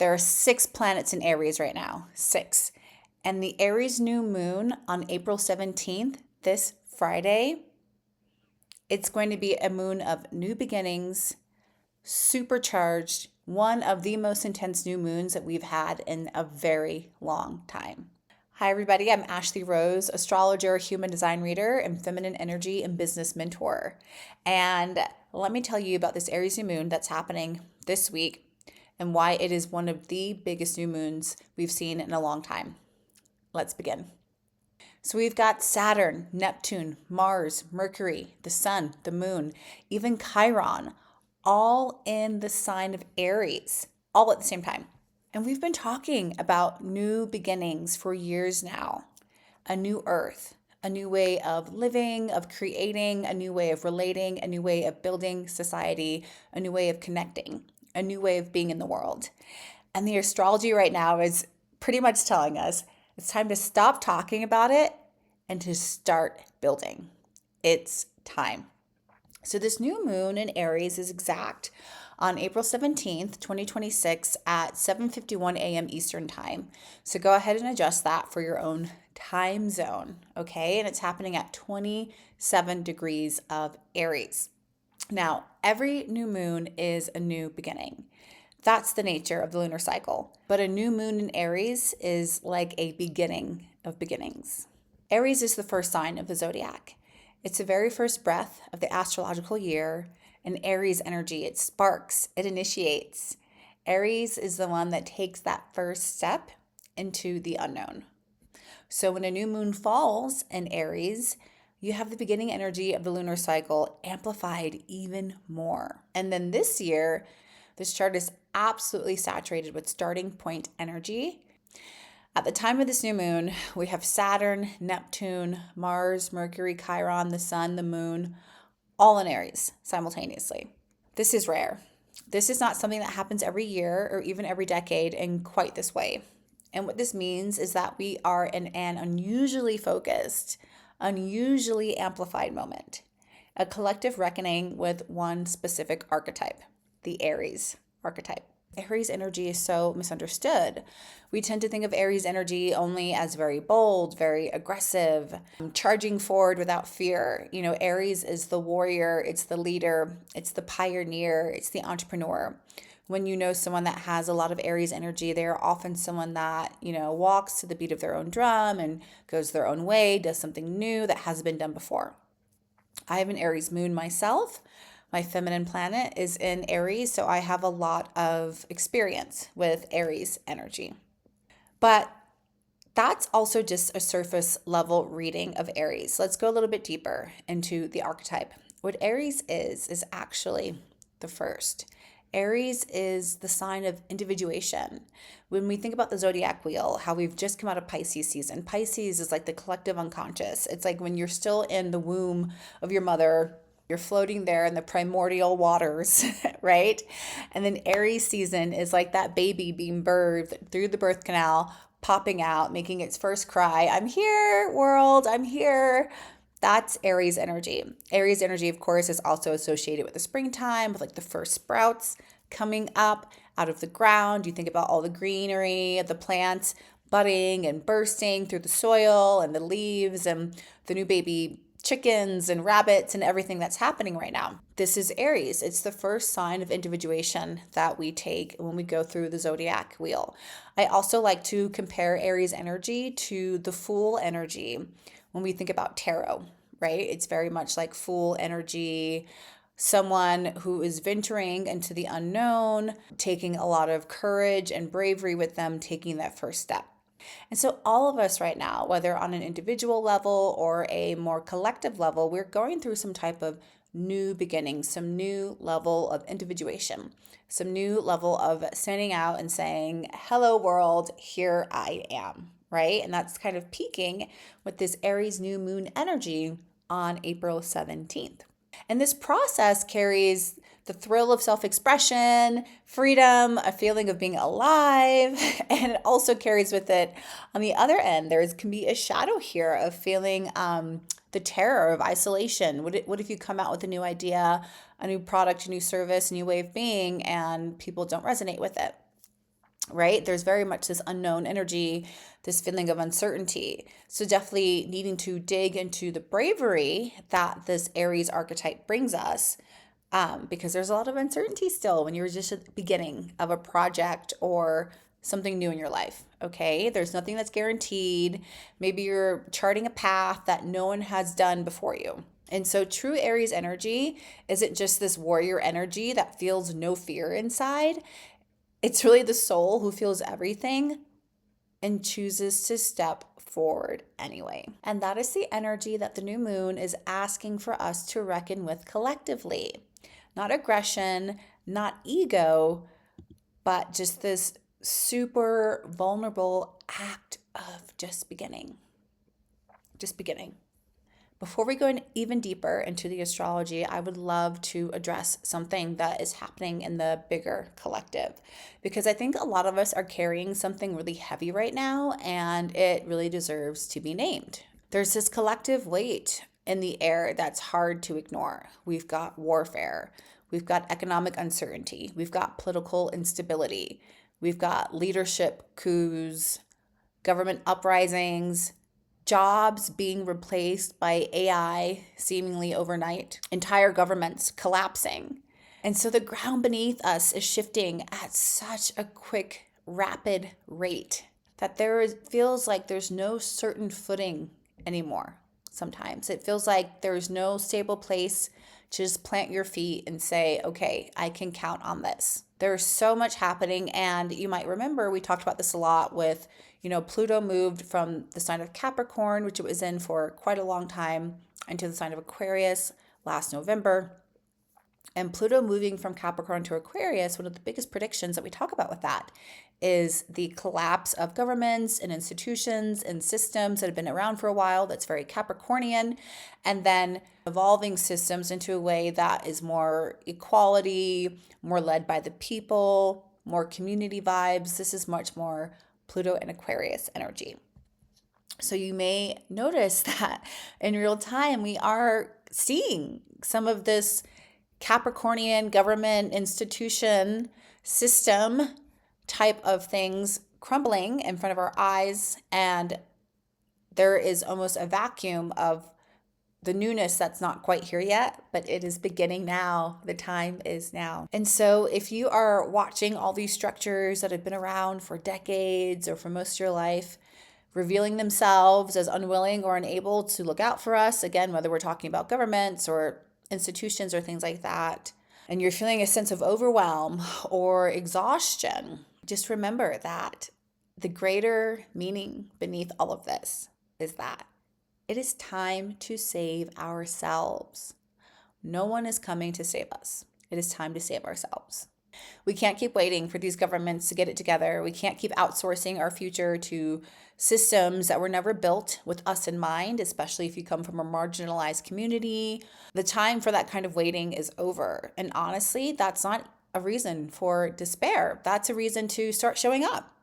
There are 6 planets in Aries right now, 6. And the Aries New Moon on April 17th, this Friday, it's going to be a moon of new beginnings, supercharged, one of the most intense new moons that we've had in a very long time. Hi, everybody. I'm Ashley Rose, astrologer, human design reader, and feminine energy and business mentor. And let me tell you about this Aries new moon that's happening this week and why it is one of the biggest new moons we've seen in a long time. Let's begin. So we've got Saturn, Neptune, Mars, Mercury, the Sun, the Moon, even Chiron, all in the sign of Aries, all at the same time. And we've been talking about new beginnings for years now. A new earth, a new way of living, of creating, a new way of relating, a new way of building society, a new way of connecting, a new way of being in the world. And the astrology right now is pretty much telling us it's time to stop talking about it and to start building. It's time. So this new moon in Aries is exact on April 17th, 2026 at 7:51 a.m. Eastern Time. So go ahead and adjust that for your own time zone, okay? And it's happening at 27 degrees of Aries. Now, every new moon is a new beginning. That's the nature of the lunar cycle. But a new moon in Aries is like a beginning of beginnings. Aries is the first sign of the zodiac. It's the very first breath of the astrological year, and Aries energy, it sparks, it initiates. Aries is the one that takes that first step into the unknown. So when a new moon falls in Aries, you have the beginning energy of the lunar cycle amplified even more. And then this year, this chart is absolutely saturated with starting point energy. At the time of this new moon, we have Saturn, Neptune, Mars, Mercury, Chiron, the Sun, the Moon, all in Aries simultaneously. This is rare. This is not something that happens every year or even every decade in quite this way. And what this means is that we are in an unusually focused, unusually amplified moment, a collective reckoning with one specific archetype, the Aries archetype. Aries energy is so misunderstood. We tend to think of Aries energy only as very bold, very aggressive, charging forward without fear. You know, Aries is the warrior, it's the leader, it's the pioneer, it's the entrepreneur. When you know someone that has a lot of Aries energy, they are often someone that, walks to the beat of their own drum and goes their own way, does something new that hasn't been done before. I have an Aries moon myself. My feminine planet is in Aries, so I have a lot of experience with Aries energy. But that's also just a surface level reading of Aries. Let's go a little bit deeper into the archetype. What Aries is actually the first. Aries is the sign of individuation. When we think about the zodiac wheel, how we've just come out of Pisces season, Pisces is like the collective unconscious. It's like when you're still in the womb of your mother, you're floating there in the primordial waters, right? And then Aries season is like that baby being birthed through the birth canal, popping out, making its first cry. I'm here, world, I'm here. That's Aries energy. Aries energy, of course, is also associated with the springtime, with like the first sprouts coming up out of the ground. You think about all the greenery, the plants budding and bursting through the soil and the leaves and the new baby chickens and rabbits and everything that's happening right now. This is Aries. It's the first sign of individuation that we take when we go through the zodiac wheel. I also like to compare Aries energy to the Fool energy when we think about tarot, right? It's very much like Fool energy, someone who is venturing into the unknown, taking a lot of courage and bravery with them, taking that first step. And so all of us right now, whether on an individual level or a more collective level, we're going through some type of new beginning, some new level of individuation, some new level of standing out and saying, hello world, here I am, right? And that's kind of peaking with this Aries new moon energy on April 17th. And this process carries the thrill of self-expression, freedom, a feeling of being alive, and it also carries with it, on the other end, there can be a shadow here of feeling the terror of isolation. What if you come out with a new idea, a new product, a new service, a new way of being, and people don't resonate with it? right? There's very much this unknown energy, this feeling of uncertainty. So definitely needing to dig into the bravery that this Aries archetype brings us, because there's a lot of uncertainty still when you're just at the beginning of a project or something new in your life. Okay, there's nothing that's guaranteed. Maybe you're charting a path that no one has done before you. And so true Aries energy isn't just this warrior energy that feels no fear inside. It's really the soul who feels everything and chooses to step forward anyway. And that is the energy that the new moon is asking for us to reckon with collectively. Not aggression, not ego, but just this super vulnerable act of just beginning. Just beginning. Before we go in even deeper into the astrology, I would love to address something that is happening in the bigger collective, because I think a lot of us are carrying something really heavy right now and it really deserves to be named. There's this collective weight in the air that's hard to ignore. We've got warfare, we've got economic uncertainty, we've got political instability, we've got leadership coups, government uprisings, jobs being replaced by AI seemingly overnight, entire governments collapsing. And so the ground beneath us is shifting at such a quick, rapid rate that feels like there's no certain footing anymore. Sometimes it feels like there's no stable place to just plant your feet and say, okay, I can count on this. There's so much happening. And you might remember we talked about this a lot with, Pluto moved from the sign of Capricorn, which it was in for quite a long time, into the sign of Aquarius last November. And Pluto moving from Capricorn to Aquarius, one of the biggest predictions that we talk about with that is the collapse of governments and institutions and systems that have been around for a while. That's very Capricornian. And then evolving systems into a way that is more equality, more led by the people, more community vibes. This is much more Pluto and Aquarius energy. So you may notice that in real time, we are seeing some of this Capricornian government institution system type of things crumbling in front of our eyes. And there is almost a vacuum of the newness that's not quite here yet, but it is beginning now. The time is now. And so if you are watching all these structures that have been around for decades or for most of your life, revealing themselves as unwilling or unable to look out for us, again, whether we're talking about governments or institutions or things like that, and you're feeling a sense of overwhelm or exhaustion, just remember that the greater meaning beneath all of this is that it is time to save ourselves. No one is coming to save us. It is time to save ourselves. We can't keep waiting for these governments to get it together. We can't keep outsourcing our future to systems that were never built with us in mind, especially if you come from a marginalized community. The time for that kind of waiting is over. And honestly, that's not a reason for despair. That's a reason to start showing up.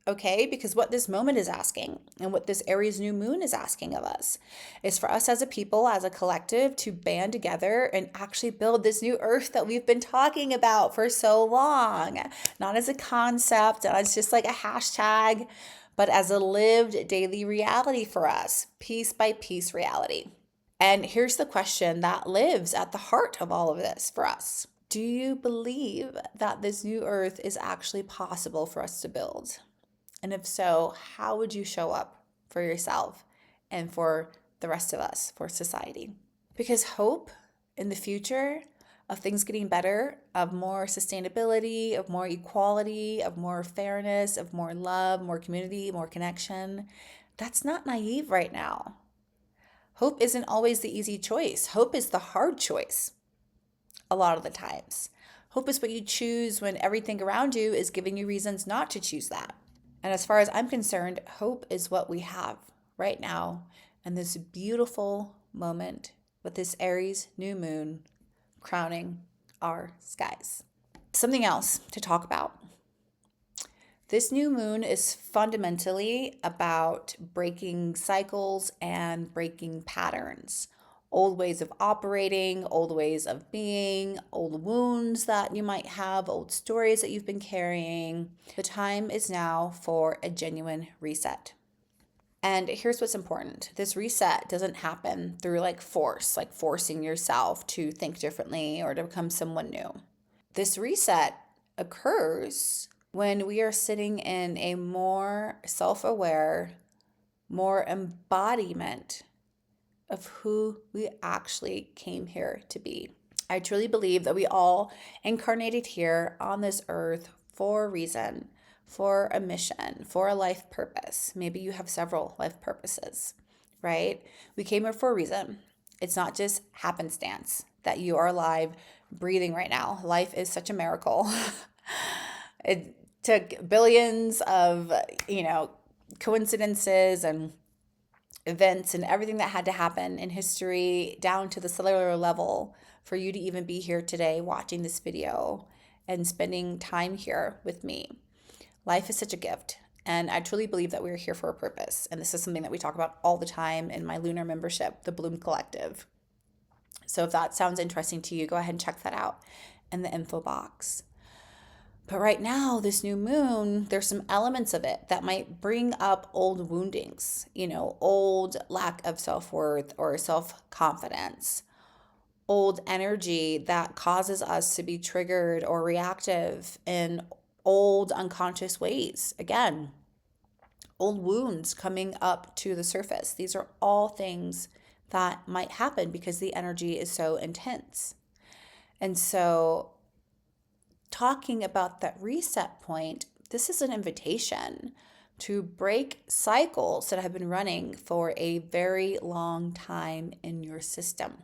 Okay, because what this moment is asking and what this Aries new moon is asking of us is for us as a people, as a collective, to band together and actually build this new earth that we've been talking about for so long. Not as a concept, not as just like a hashtag, but as a lived daily reality for us, piece by piece reality. And here's the question that lives at the heart of all of this for us. Do you believe that this new earth is actually possible for us to build? And if so, how would you show up for yourself and for the rest of us, for society? Because hope in the future of things getting better, of more sustainability, of more equality, of more fairness, of more love, more community, more connection, that's not naive right now. Hope isn't always the easy choice. Hope is the hard choice a lot of the times. Hope is what you choose when everything around you is giving you reasons not to choose that. And as far as I'm concerned, hope is what we have right now in this beautiful moment with this Aries new moon crowning our skies. Something else to talk about. This new moon is fundamentally about breaking cycles and breaking patterns, old ways of operating, old ways of being, old wounds that you might have, old stories that you've been carrying. The time is now for a genuine reset. And here's what's important. This reset doesn't happen through like force, like forcing yourself to think differently or to become someone new. This reset occurs when we are sitting in a more self-aware, more embodiment of who we actually came here to be. I truly believe that we all incarnated here on this earth for a reason, for a mission, for a life purpose. Maybe you have several life purposes, right? We came here for a reason. It's not just happenstance that you are alive, breathing right now. Life is such a miracle. It took billions of, coincidences and events and everything that had to happen in history down to the cellular level for you to even be here today watching this video and spending time here with me. Life is such a gift, and I truly believe that we're here for a purpose. And this is something that we talk about all the time in my lunar membership, the Bloom Collective. So if that sounds interesting to you, go ahead and check that out in the info box. But right now, this new moon, there's some elements of it that might bring up old woundings, old lack of self-worth or self-confidence, old energy that causes us to be triggered or reactive in old unconscious ways. Again, old wounds coming up to the surface. These are all things that might happen because the energy is so intense. And so talking about that reset point, this is an invitation to break cycles that have been running for a very long time in your system.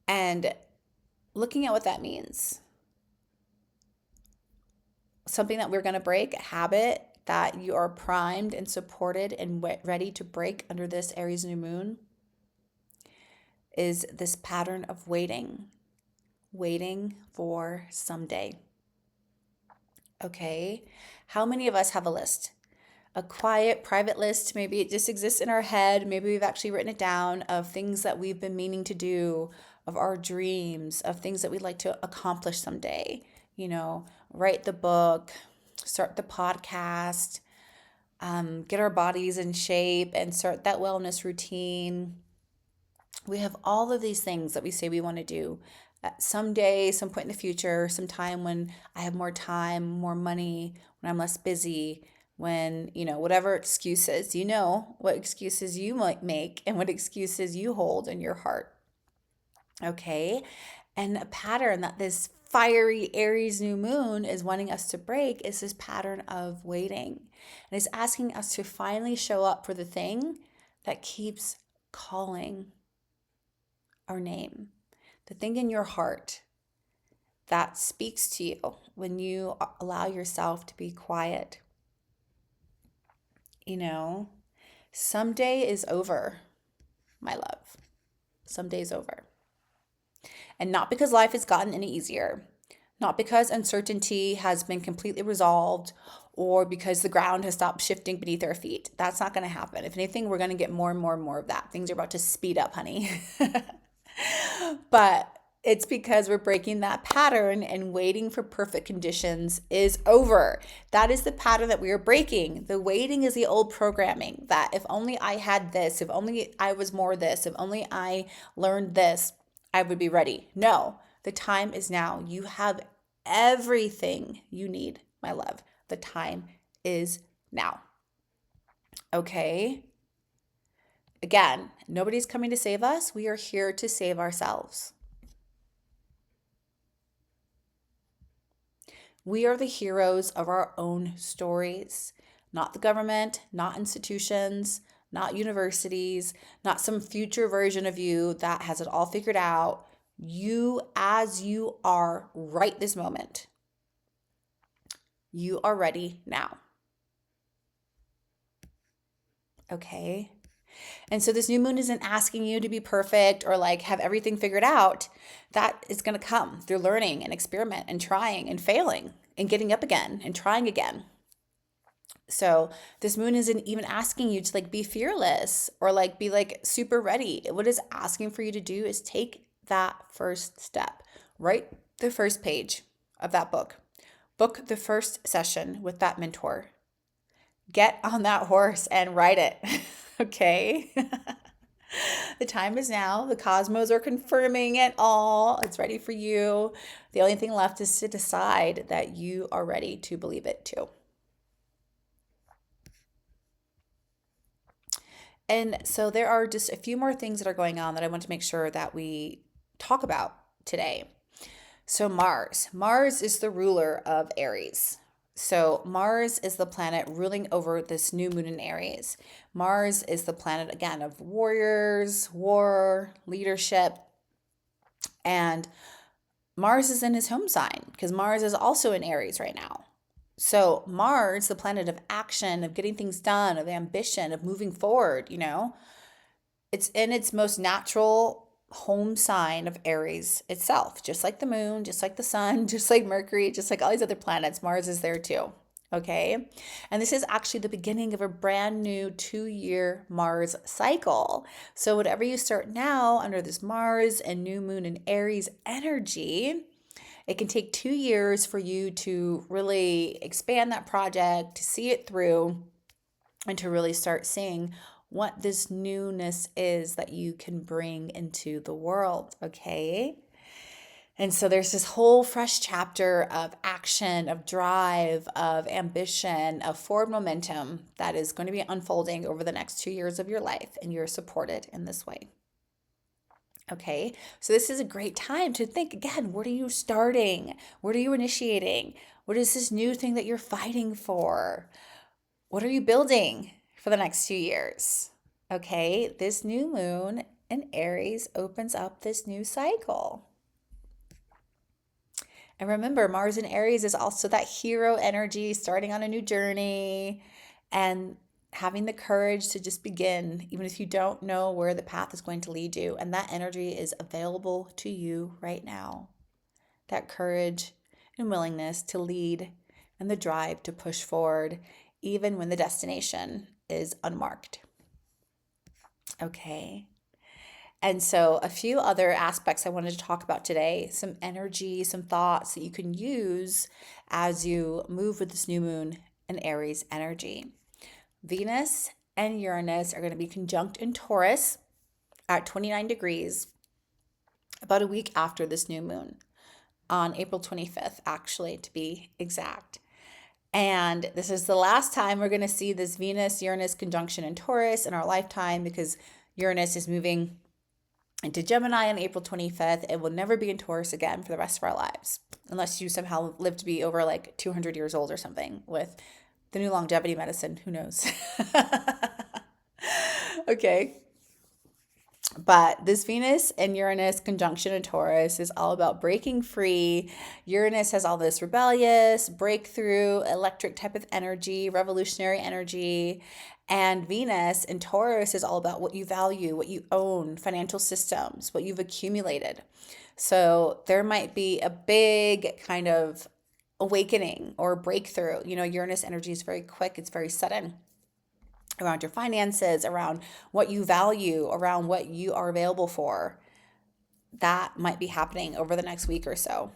And looking at what that means. Something that we're going to break, a habit that you are primed and supported and ready to break under this Aries New Moon, is this pattern of waiting for someday. Okay, how many of us have a list? A quiet, private list. Maybe it just exists in our head. Maybe we've actually written it down of things that we've been meaning to do, of our dreams, of things that we'd like to accomplish someday. Write the book, start the podcast, get our bodies in shape and start that wellness routine. We have all of these things that we say we want to do someday, some point in the future, some time when I have more time, more money, when I'm less busy, when, whatever excuses, what excuses you might make and what excuses you hold in your heart. Okay. And a pattern that this fiery Aries new moon is wanting us to break is this pattern of waiting. And it's asking us to finally show up for the thing that keeps calling our name, the thing in your heart that speaks to you when you allow yourself to be quiet. Someday is over, my love. Someday's over. And not because life has gotten any easier, not because uncertainty has been completely resolved or because the ground has stopped shifting beneath our feet. That's not going to happen. If anything, we're going to get more and more and more of that. Things are about to speed up, honey. But it's because we're breaking that pattern and waiting for perfect conditions is over. That is the pattern that we are breaking. The waiting is the old programming that if only I had this, if only I was more this, if only I learned this, I would be ready. No, the time is now. You have everything you need, my love. The time is now. Okay? Again, nobody's coming to save us. We are here to save ourselves. We are the heroes of our own stories, not the government, not institutions, not universities, not some future version of you that has it all figured out. You as you are right this moment. You are ready now. Okay? And so this new moon isn't asking you to be perfect or like have everything figured out. That is going to come through learning and experiment and trying and failing and getting up again and trying again. So this moon isn't even asking you to like be fearless or like be like super ready. What it's asking for you to do is take that first step. Write the first page of that book. Book the first session with that mentor. Get on that horse and ride it. Okay? The time is now. The cosmos are confirming it all. It's ready for you. The only thing left is to decide that you are ready to believe it too. And so there are just a few more things that are going on that I want to make sure that we talk about today. So Mars is the ruler of Aries. So Mars is the planet ruling over this new moon in Aries. Mars is the planet again of warriors, war, leadership, and Mars is in his home sign because Mars is also in Aries right now. So Mars, the planet of action, of getting things done, of ambition, of moving forward, it's in its most natural home sign of Aries itself, just like the moon, just like the sun, just like Mercury, just like all these other planets. Mars is there too. Okay. And this is actually the beginning of a brand new 2-year Mars cycle. So, whatever you start now under this Mars and new moon and Aries energy, it can take 2 years for you to really expand that project, to see it through, and to really start seeing what this newness is that you can bring into the world, okay? And so there's this whole fresh chapter of action, of drive, of ambition, of forward momentum that is going to be unfolding over the next 2 years of your life, and you're supported in this way. Okay, so this is a great time to think again, what are you starting? What are you initiating? What is this new thing that you're fighting for? What are you building for the next 2 years? Okay, this new moon in Aries opens up this new cycle. And remember, Mars in Aries is also that hero energy, starting on a new journey and having the courage to just begin, even if you don't know where the path is going to lead you. And that energy is available to you right now. That courage and willingness to lead and the drive to push forward, even when the destination is unmarked. Okay. And so, a few other aspects I wanted to talk about today, some energy, some thoughts that you can use as you move with this new moon and Aries energy. Venus and Uranus are going to be conjunct in Taurus at 29 degrees about a week after this new moon, on April 25th, actually, to be exact. And this is the last time we're going to see this Venus Uranus conjunction in Taurus in our lifetime, because Uranus is moving into Gemini on April 25th. It will never be in Taurus again for the rest of our lives, unless you somehow live to be over like 200 years old or something with the new longevity medicine. Who knows? Okay. But this Venus and Uranus conjunction in Taurus is all about breaking free. Uranus has all this rebellious, breakthrough, electric type of energy, revolutionary energy. And Venus in Taurus is all about what you value, what you own, financial systems, what you've accumulated. So there might be a big kind of awakening or breakthrough. Uranus energy is very quick, it's very sudden around your finances, around what you value, around what you are available for. That might be happening over the next week or so.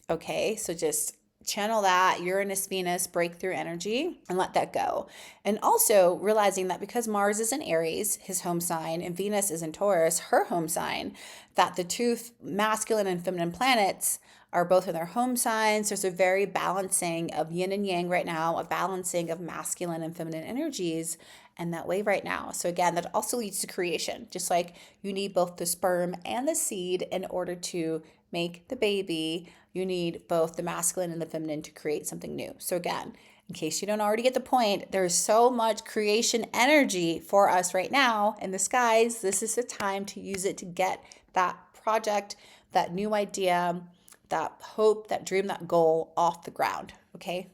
Okay, so just channel that Uranus, Venus breakthrough energy and let that go. And also realizing that because Mars is in Aries, his home sign, and Venus is in Taurus, her home sign, that the two masculine and feminine planets are both in their home signs. There's a very balancing of yin and yang right now, a balancing of masculine and feminine energies and that way right now. So again, that also leads to creation. Just like you need both the sperm and the seed in order to make the baby, you need both the masculine and the feminine to create something new. So again, in case you don't already get the point, there's so much creation energy for us right now in the skies. This is the time to use it to get that project, that new idea, that hope, that dream, that goal off the ground, okay?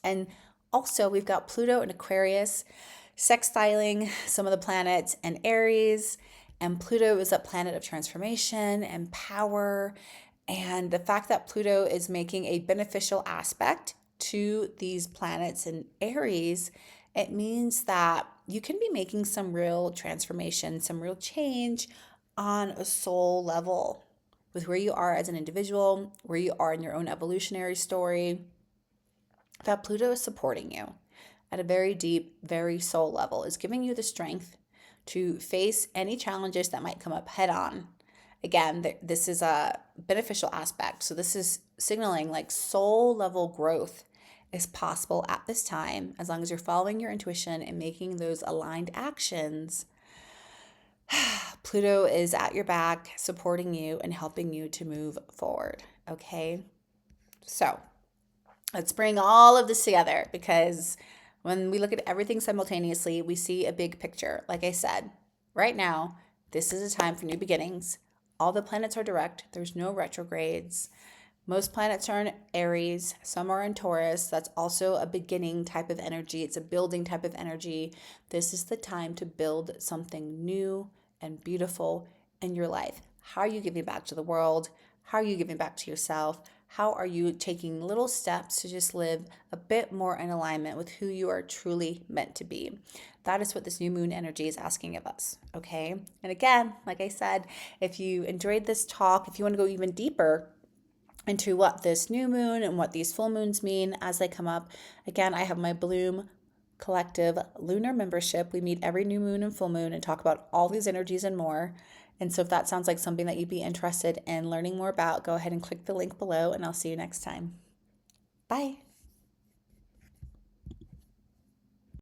And also we've got Pluto in Aquarius sextiling some of the planets in Aries, and Pluto is a planet of transformation and power. And the fact that Pluto is making a beneficial aspect to these planets in Aries, it means that you can be making some real transformation, some real change on a soul level with where you are as an individual, where you are in your own evolutionary story. That Pluto is supporting you at a very deep, very soul level, is giving you the strength to face any challenges that might come up head on. Again, this is a beneficial aspect. So, this is signaling like soul level growth is possible at this time as long as you're following your intuition and making those aligned actions. Pluto is at your back, supporting you and helping you to move forward. Okay. So, let's bring all of this together because when we look at everything simultaneously, we see a big picture. Like I said, right now, this is a time for new beginnings. All the planets are direct, there's no retrogrades. Most planets are in Aries, some are in Taurus. That's also a beginning type of energy, it's a building type of energy. This is the time to build something new and beautiful in your life. How are you giving back to the world? How are you giving back to yourself? How are you taking little steps to just live a bit more in alignment with who you are truly meant to be? That is what this new moon energy is asking of us, okay? And again, like I said, if you enjoyed this talk, if you want to go even deeper into what this new moon and what these full moons mean as they come up, again, I have my Bloom Collective lunar membership. We meet every new moon and full moon and talk about all these energies and more. And so if that sounds like something that you'd be interested in learning more about, go ahead and click the link below and I'll see you next time. Bye.